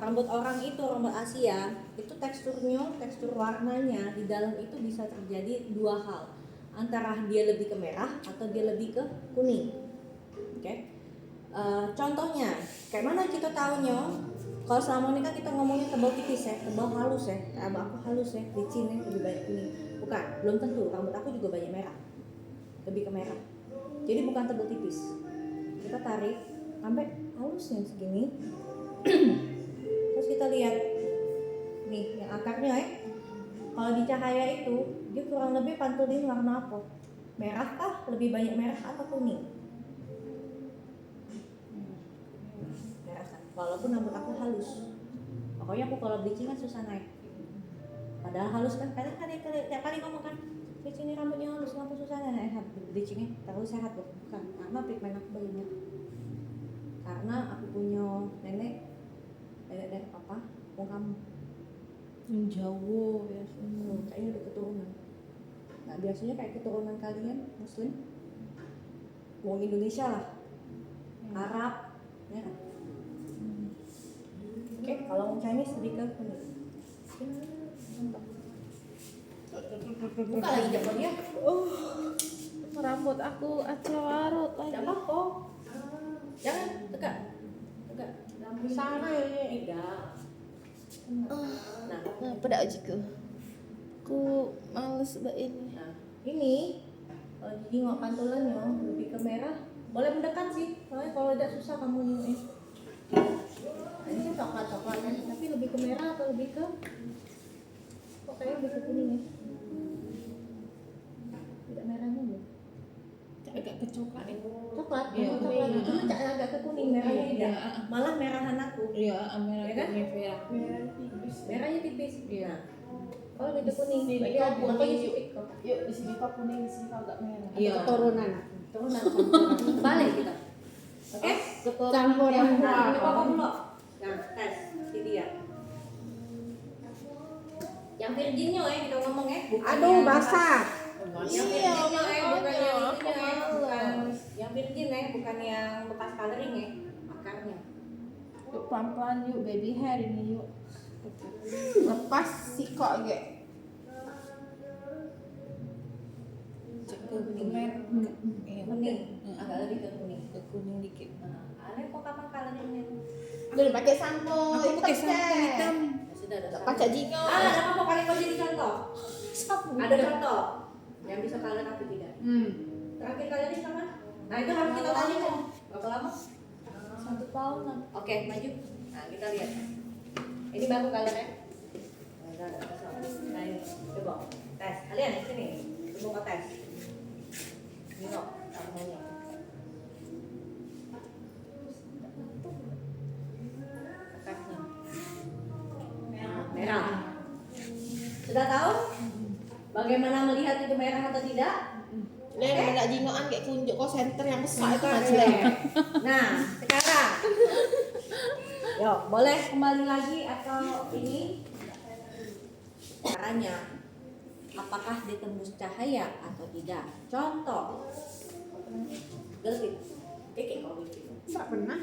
rambut orang itu, rambut Asia itu tekstur warnanya di dalam itu bisa terjadi dua hal, antara dia lebih ke merah atau dia lebih ke kuning. Oke. Contohnya kayak mana kita tahunya? Kalau selama ini kan kita ngomongnya tebal tipis ya, tebal halus ya, kayak aku halus ya, licin ya, lebih banyak kuning. Bukan, belum tentu. Rambut aku juga banyak merah, lebih ke merah. Jadi bukan tebal tipis. Kita tarik sampai halusnya segini. Terus kita lihat nih yang akarnya ya. Kalau di cahaya itu dia kurang lebih pantulin warna apa? Merah kah? Lebih banyak merah atau kuning? Merah kan. Walaupun rambut aku halus. Pokoknya aku kalau bleaching kan susah naik. Padahal halus kan. Kadang tiap kali ngomong kan, bleaching ini rambutnya halus, kenapa susah naik? Bleachingnya terlalu sehat loh. Bukan, karena pigmen aku banyak. Karena aku punya nenek papa, kamu Yang Jawa ya semua. kayaknya udah keturunan. Nah biasanya kayak keturunan kalian Muslim, wong Indonesia lah, Arab, ya kan? Oke, kalau wong Chinese lebih ke kuning. Buka lagi jempol dia. Rambut aku acawarot lagi. Tidak apa-apa. Jangan tegak. Sana ya. Tidak. Nah, Pedak juga. Aku males mbak ini. Nah, ini kalau dijengok pantulannya lebih ke merah, boleh mendekat sih. Soalnya kalau tidak susah kamu nyuin. Nah, ini coklat kan, tapi lebih ke merah atau lebih ke kayaknya lebih ke kuning ya. Tidak merahnya belum. Agak kecoklat ya. Coklat, Iya, coklat iya. itu agak ke kuning, merahnya tidak. Iya. Malah merahan aku. Iya, merah Ya kan? merah. Merahnya tipis. Iya. Kalau lebih ke kuning, Di berarti kau aku kuning. nyusupin kok. Yuk di sini kau kuning, di sini kau agak merah. Ada keturunan. Turunan balik kita. Oke? Campuran Nah, ini apa? papa dulu. Nah, tes si dia. Yang virginnya kita ngomong ya. Bukan Aduh, yang basah. Yang Iya, virginnya bukan yang makanya. itunya bukan yang virgin bukan yang bekas coloring akarnya. Yuk pelan-pelan yuk baby hair ini yuk. Lepas sikok aja. Kuning. Kuning, agak lebih ke kuning. Ke kuning dikit. Nah, Ale kok kapan coloringnya? Udah pakai sampo. Aku pakai sampo hitam. Sudah ada. Pakai jingo. Ada apa kali kau jadi contoh? Ada contoh yang bisa kalian aku tidak. Terakhir kali ini kapan? Nah itu harus kita tanya kan. Berapa lama? 1 tahunan. Oke, maju. Nah kita lihat. Ini baru kalian ya. Nah ini coba tes. Kalian di sini. Coba tes. Nino, kamunya. Tesnya. Merah. Sudah tahu? Bagaimana melihat itu merah atau tidak? Ini ada jingoan kayak kunjuk kok center yang besar itu Oke. aja. Nah, sekarang. Yuk, boleh kembali lagi atau ini? Caranya, apakah ditembus cahaya atau tidak? Contoh. Gelap. Keke kalau gitu. Enggak pernah.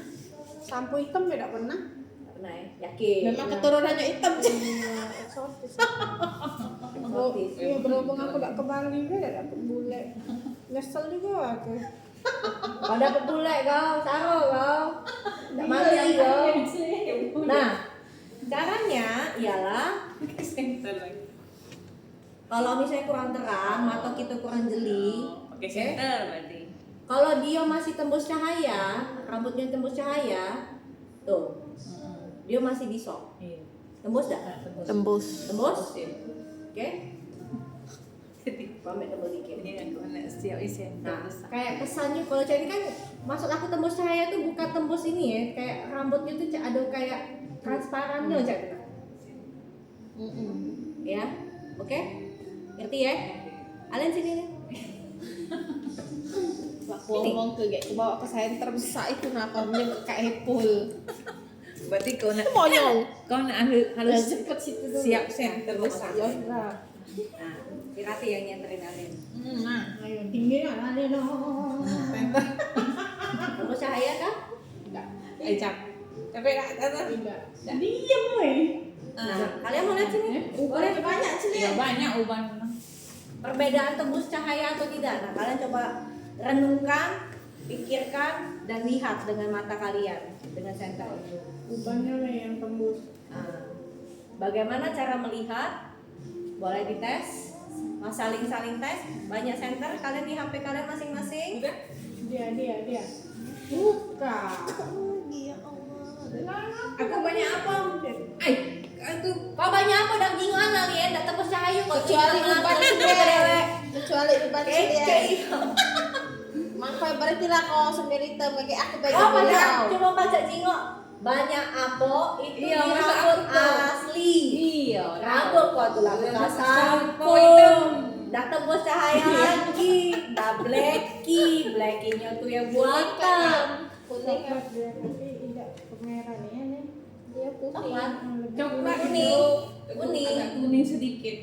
Sampo hitam tidak pernah. Nggak pernah ya? Yakin. Memang keturunannya hitam. Eksotis. Eksotis. Iya, berhubung aku enggak ke Bali juga dapat bule. Nyesel juga aku. Kau dapet bule kau, saro kau. Nggak mali kau. Nah, caranya ialah kalau misalnya kurang terang atau kita kurang jeli, Pakai center berarti. kalau dia masih tembus cahaya, rambutnya tembus cahaya, tuh, dia masih bisa. Iya. Tembus dah? Tembus. Tembus? Oke? Pamit tembus dikit. Ini aku nak siap isi. Nah, kayak kesannya kalau cewek kan, maksud aku tembus cahaya tuh bukan tembus ini ya, kayak rambutnya tuh ada kayak transparannya cak. Ya, oke? Ngerti ya? Kalian sini nih. Aku ngomong ke kayak bawa ke center besar itu kenapa dia kayak full. Berarti kau nak Monyong. harus cepet situ dulu. siap center besar. Ya udah. Nah, si Rati yang nyenterin Alin. Nah, Ayo tinggi ada dong. Tembus cahaya kah? enggak. Cap. Tapi tak. Tidak. Diam weh. Nah, kalian mau lihat sini? Boleh banyak sini. Ya banyak uban. Perbedaan tembus cahaya atau tidak? Nah, kalian coba renungkan, pikirkan, dan lihat dengan mata kalian dengan senter itu. Ubannya weh yang tembus. Nah, bagaimana cara melihat? Boleh dites, saling tes. Banyak senter kalian di HP kalian masing-masing. Udah. Dia. Buka. Ya Allah. Aku banyak apa? Itu Kau banyak apa dan jingoan kalian? Tak tembus cahaya kau Kecuali uban sendiri. Kecuali uban Kece. sendiri. Mangkoi berarti lah kau sendiri kayak aku Oh, pegang pada beliau. coba baca jingok. Banyak apa itu Iya, masa rambut aku tahu. asli. iya. Rambut kau tuh rambut Iya, sampo hitam. Dah tembus cahaya lagi. Dah blackinya tuh yang buatan. Kuning ya. Dia tapi tidak kemerah nih ya nih. Dia putih. Coklat. Coklat Kuning. Kuning. Kuning. Agak kuning sedikit.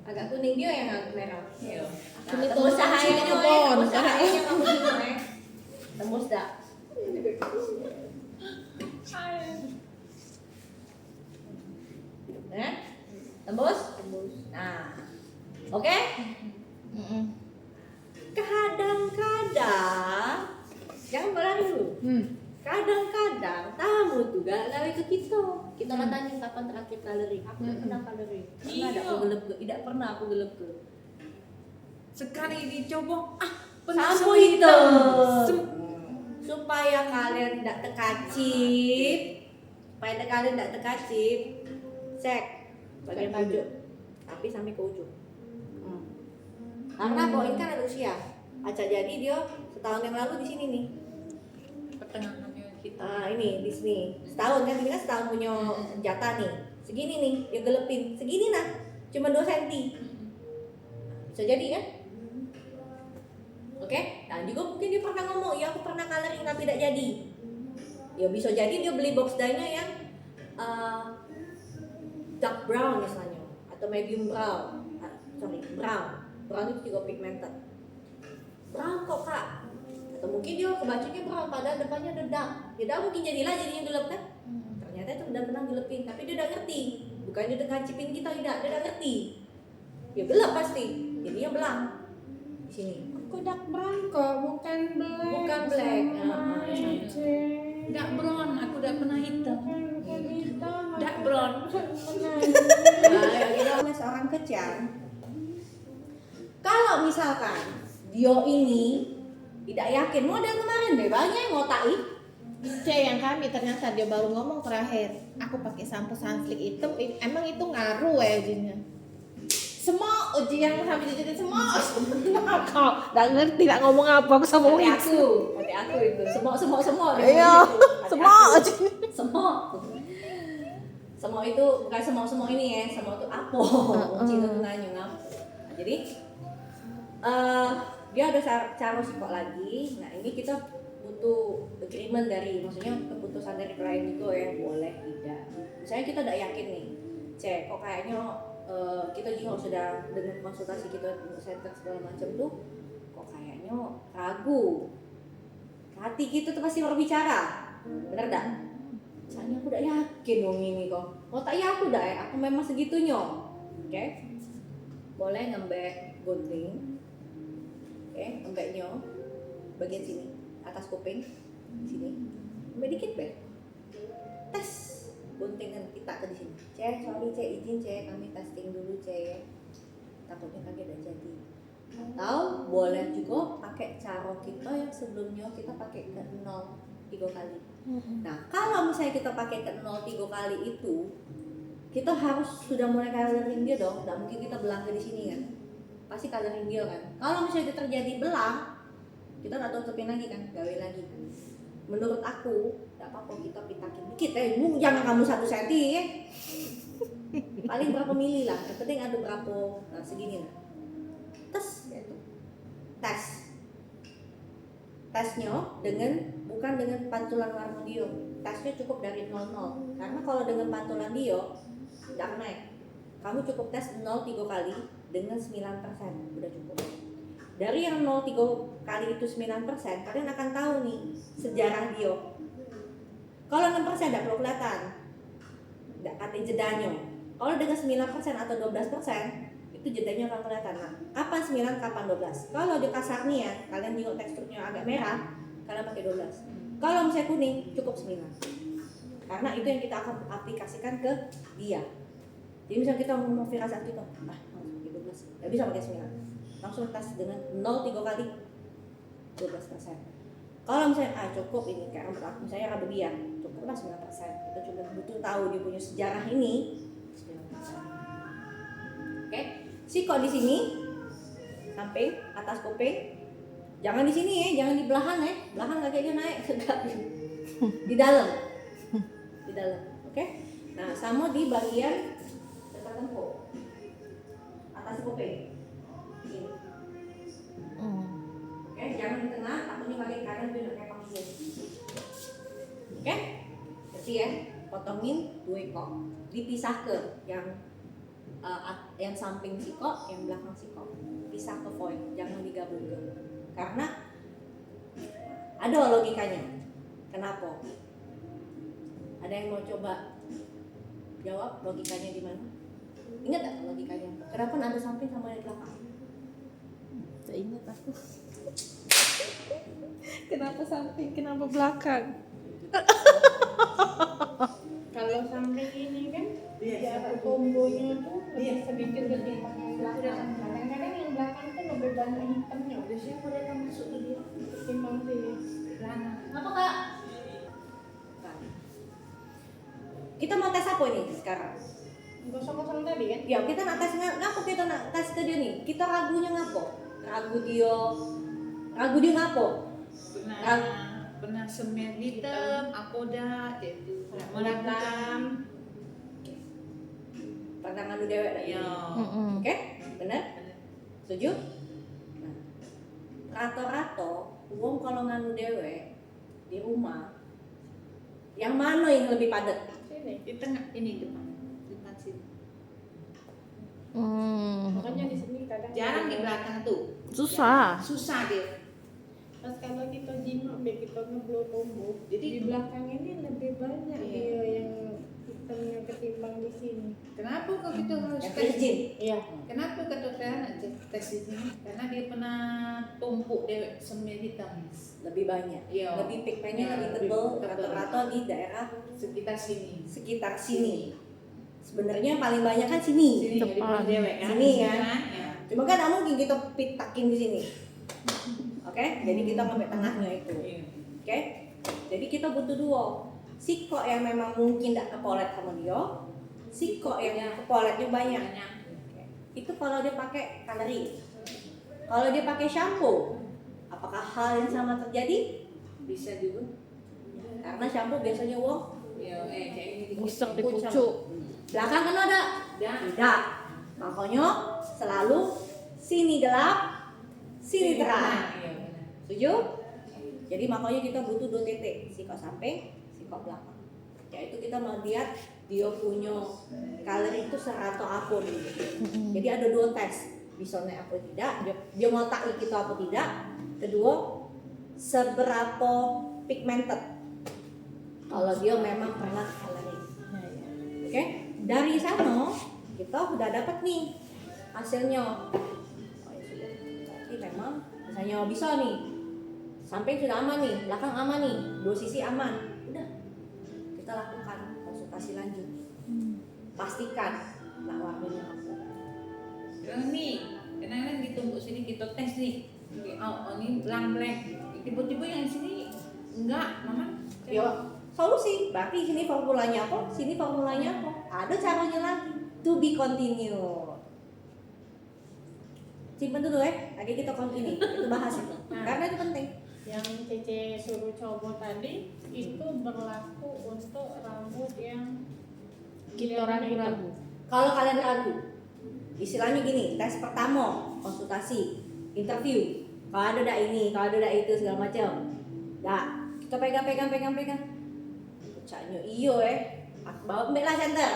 Agak kuning dia yang agak merah. Iya. Nah, Kuning tembus tuh cahayanya kuning weh, kebon. tembus cahayanya kamu jingo tembus dah. Tembus? Nah, oke? Kadang-kadang, jangan berlari dulu. Kadang-kadang tamu tuh gak gawe ke kita. Kita lah tanya kapan terakhir coloring. Aku tak pernah coloring. Pernah ada aku gelap ke? Tidak pernah aku gelap ke. Sekali dicoba, Sampo hitam. Supaya kalian tidak terkacip. Supaya kalian tidak terkacip. Cek bagian pojok. Tapi sampai ke ujung. Karena kok ini kan ada usia. Acak jadi dia setahun yang lalu di sini nih. pertengahannya kita. Ini di sini. Setahun kan, ini kan setahun punya jatah nih. Segini nih, dia gelepin. Segini nah, cuma 2 cm. Bisa jadi kan? Oke? Nah juga mungkin dia pernah ngomong, ya aku pernah coloring tapi tidak jadi. Ya bisa jadi dia beli box dye-nya yang dark brown misalnya, atau medium brown. Brown itu juga pigmented. Brown kok kak? Atau mungkin dia kebacunya brown padahal depannya ada dark. Ya dah mungkin jadilah jadinya gelap kan? Ternyata itu udah pernah gelepin, tapi dia udah ngerti. Bukannya udah ngacipin kita, tidak, dia udah ngerti. Ya gelap pasti, jadinya belang di sini. Aku dark brown kok, bukan black. Bukan black. Sama Cek. Dark brown, aku udah pernah hitam. Bukan hitam. Dark brown. Nah, yang ini oleh seorang kecan. Kalau misalkan Dio ini tidak yakin, model kemarin deh banyak yang ngotai. Cek yang kami ternyata dia baru ngomong terakhir. Aku pakai sampo sunstick hitam, emang itu ngaruh ya ujinya. Semua uji yang sampai jadi semua. Kau nggak ngerti nggak ngomong apa aku sama Hati itu. aku itu. Semua. Iya, semua uji. Semua itu bukan semua ini ya, semua itu apa? Cina tuh nanya ngapa. Nah, jadi dia ada cara psikok lagi. Nah ini kita butuh agreement dari, maksudnya keputusan dari klien itu ya, boleh tidak. Misalnya kita tidak yakin nih, cek kok kayaknya kita juga sudah dengan konsultasi kita center segala macam tuh, kok kayaknya ragu. Hati kita tuh pasti berbicara, bener dak? Misalnya aku udah yakin dong ini kok. Oh tak ya aku dah, aku memang segitunya. Oke? Boleh ngembek gunting. Oke, ngembeknya bagian sini, atas kuping, sini. Ngembek dikit be. Tes guntingan kita ke di sini. Cek, sorry cek, izin cek, kami testing dulu cek. Takutnya kaget udah jadi. Atau boleh juga pakai cara kita yang sebelumnya kita pakai ke 0 3 kali. Nah, kalau misalnya kita pakai ke 0 3 kali itu, kita harus sudah mulai coloring dia dong. Nggak mungkin kita belang ke di sini kan. Pasti coloring dia kan. Kalau misalnya itu terjadi belang, kita nggak tutupin lagi kan, gawe lagi. Menurut aku, nggak apa-apa kita pitakin dikit jangan kamu 1 cm ya. Paling berapa mili lah, yang penting ada berapa, nah segini lah. Tesnya bukan dengan pantulan warna dia. Tesnya cukup dari 00. Karena kalau dengan pantulan dia nggak naik. Kamu cukup tes 0 3 kali dengan 9%, udah cukup. Dari yang 0 3 kali itu 9%, kalian akan tahu nih sejarah dia. Kalau 6% tidak perlu kelihatan, tidak kata jedanya. Kalau dengan 9% atau 12%, itu jedanya akan kelihatan. Nah, kapan 9, kapan 12? Kalau di kasarnya ya, kalian tengok teksturnya agak merah, kalian pakai 12. Kalau misalnya kuning, cukup 9. Karena itu yang kita akan aplikasikan ke dia. Jadi misalnya kita mau firasat kita, harus pakai 12, nggak bisa pakai 9. Langsung tes dengan 0 3 kali 12%. Kalau misalnya cukup ini kayak rambut aku misalnya rambut dia, cukuplah 9%. Kita cuma butuh tahu dia punya sejarah ini 9%. Oke, sikok di sini, samping, atas kuping. Jangan di sini ya, jangan di belahan ya. Belahan kakinya naik tegak. Di dalam. Di dalam. Oke. Nah, sama di bagian dekat tengkuk. Atas kuping. Ini. Oke, jangan di tengah, takutnya bagian kanan dia kayak panggung. Oke? Jadi ya, potongin 2 ekor. Dipisah ke yang samping sikok, yang belakang sikok. Pisah ke foil, jangan digabungkan. Karena ada logikanya. Kenapa? Ada yang mau coba jawab logikanya di mana? Ingat tak logikanya? Kenapa ada samping sama yang belakang? Tak ingat aku. Kenapa samping, kenapa belakang? Kalau sampai ini kan jarak kombonya tuh lebih sedikit ketimbang yang belakang. Kadang-kadang yang belakang tuh lebih banyak hitamnya. Udah siapa datang masuk ke dia? Ketimbang sih. Lana. Apa kak? Nah. Kita mau tes apa ini sekarang? Gosong-gosong tadi kan? Ya kita nak tes ngapa kita nak tes ke dia nih? Kita ragunya ngapa? Ragu dia ngapa? Pernah semen hitam, aku dah itu Hitam. Pandangan lu dewek lagi. Ya. Oke? Benar? Setuju? Nah, rato-rato uang kalau nganu dewek di rumah yang mana yang lebih padat? Sini. Di tengah ini depan sini. Makanya di sini kadang Jarang di belakang tuh. Susah. Susah dia. pas kalau kita jinak kita ngeblow tumbuh Jadi di belakang ini lebih banyak Iya. dia yang hitamnya ketimbang di sini. kenapa kok kita harus Yang tes? virgin. Iya. Kenapa kata saya nak tes di sini? Karena dia pernah tumpuk dia semen hitam. Lebih banyak. Iya. Lebih pigmennya Iya, lebih lebih tebal tebal. rata-rata di daerah Sekitar sini. sekitar sini. Sebenarnya yang paling banyak kan sini. Sini jadi Depan. dewek kan? Sini kan? Ya. Cuma kan nggak mungkin kita pitakin di sini. Oke? Jadi kita ngambil tengahnya itu. Iya. Oke? Jadi kita butuh dua. Sikok yang memang mungkin tidak kepolet sama dia, sikok yang kepoletnya banyak. Banyak. Itu kalau dia pakai coloring. Kalau dia pakai shampoo, apakah hal yang sama terjadi? Bisa juga. Karena shampoo biasanya uang Ya, kayak ini dikit. Busuk di pucuk. belakang kan ada? Dan Tidak. Makanya selalu sini gelap, sini terang. Iya, benar. Setuju? Jadi makanya kita butuh 2 titik, sikok samping, sikok belakang. Yaitu kita mau lihat dia punya coloring itu serato apa dulu. Jadi ada 2 tes, bisa naik apa tidak, dia mau tak kita apa tidak. Kedua, seberapa pigmented. Kalau dia memang pernah coloring. Oke? Dari sana kita udah dapat nih hasilnya. Oh ya sudah. Berarti memang misalnya bisa nih. Samping sudah aman nih, belakang aman nih, 2 sisi aman. Udah. Kita lakukan konsultasi lanjut. Pastikan nak warnanya apa. Yang nih, kadang-kadang ditumbuk sini kita tes nih. Oh, ini blank. Tiba-tiba yang sini enggak, Mama. Ya, solusi. Berarti sini formulanya apa? Sini formulanya apa? Ada caranya lagi. To be continued. Simpen dulu ya, lagi kita continue. Itu bahas itu. Karena itu penting. Yang Cece suruh coba tadi itu berlaku untuk rambut yang Kita ragu-ragu. Kalau kalian ragu, istilahnya gini, tes pertama, konsultasi, interview. Kalau ada dak ini, kalau ada dak itu segala macam. Dak, kita pegang. Pecahnya iyo bawa ambil lah center.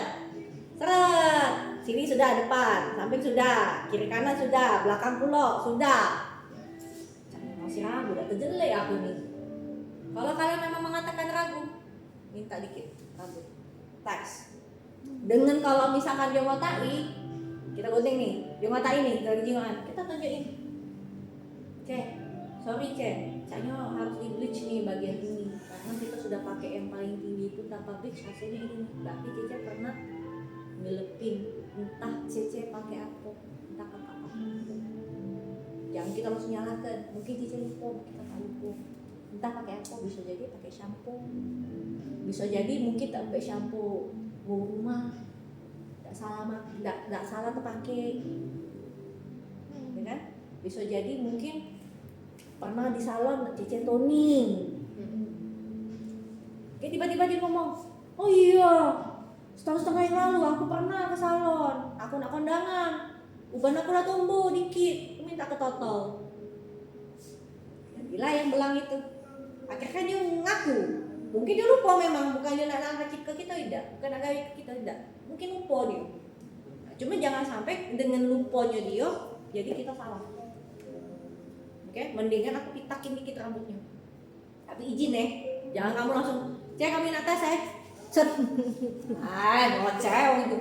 Seret, sini sudah depan, samping sudah, kiri kanan sudah, belakang pula sudah. Masih ragu, udah terjelek aku nih. Kalau kalian memang mengatakan ragu, minta dikit rambut, tes. Dengan kalau misalkan dia mau tai, kita gunting nih, dia mau tai nih dari jingoan, kita tunjukin. Sorry Caknya harus di bleach nih bagian ini, karena kita sudah pakai yang paling tinggi itu tanpa bleach hasilnya ini. Berarti Cece pernah ngelepin, entah Cece pakai apa, entah apa. Jangan kita langsung nyalakan, mungkin Cece lupa, kita tak lupa. Entah pakai apa, bisa jadi pakai shampoo, bisa jadi mungkin tak pakai shampoo rumah, tidak salah terpakai, ya kan? Bisa jadi mungkin pernah di salon Cece toning, kayak tiba-tiba dia ngomong, oh iya, setahun yang lalu aku pernah ke salon, aku nak kondangan, uban aku udah tumbuh dikit, aku minta ketotol. Gila yang belang itu, akhirnya dia ngaku, mungkin dia lupa memang, bukan dia nak angkat ke kita tidak, bukan agak ke kita tidak, mungkin lupa dia. Nah, cuma jangan sampai dengan lupanya dia, jadi kita salah. Oke, mendingan aku pitakin dikit rambutnya. Tapi izin jangan kamu langsung, kamu nak tes set. Ngoceh itu.